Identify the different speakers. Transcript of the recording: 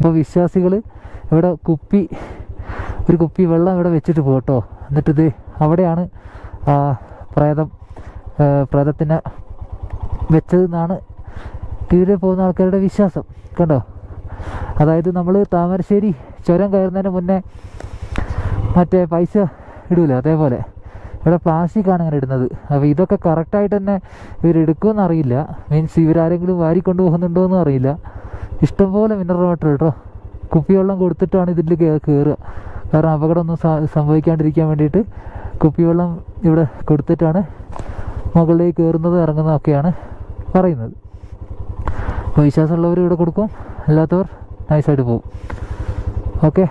Speaker 1: ഇപ്പോൾ വിശ്വാസികൾ ഇവിടെ ഒരു കുപ്പി വെള്ളം ഇവിടെ വെച്ചിട്ട് പോകട്ടോ. എന്നിട്ടിത് അവിടെയാണ് പ്രേതത്തിനെ വെച്ചതെന്നാണ് ഇവരെ പോകുന്ന ആൾക്കാരുടെ വിശ്വാസം. കണ്ടോ, അതായത് നമ്മൾ താമരശ്ശേരി ചുരം കയറുന്നതിന് മുന്നേ മറ്റേ പൈസ ഇടൂല, അതേപോലെ ഇവിടെ പ്ലാസ്റ്റിക്കാണ് ഇങ്ങനെ ഇടുന്നത്. അപ്പോൾ ഇതൊക്കെ കറക്റ്റായിട്ട് തന്നെ ഇവരെടുക്കുമെന്ന് അറിയില്ല. മീൻസ് ഇവരാരെങ്കിലും വാരിക്കൊണ്ട് പോകുന്നുണ്ടോ എന്നും അറിയില്ല. ഇഷ്ടംപോലെ മിനറൽ വാട്ടർ കേട്ടോ, കുപ്പിവെള്ളം കൊടുത്തിട്ടാണ് ഇതിൽ കയറുക. കാരണം അപകടമൊന്നും സംഭവിക്കാണ്ടിരിക്കാൻ വേണ്ടിയിട്ട് കുപ്പിവെള്ളം ഇവിടെ കൊടുത്തിട്ടാണ് മുകളിലേക്ക് കയറുന്നതും ഇറങ്ങുന്നതൊക്കെയാണ് പറയുന്നത്. അപ്പോൾ വിശ്വാസമുള്ളവർ ഇവിടെ കൊടുക്കും, അല്ലാത്തവർ നൈസായിട്ട് പോകും. ഓക്കെ.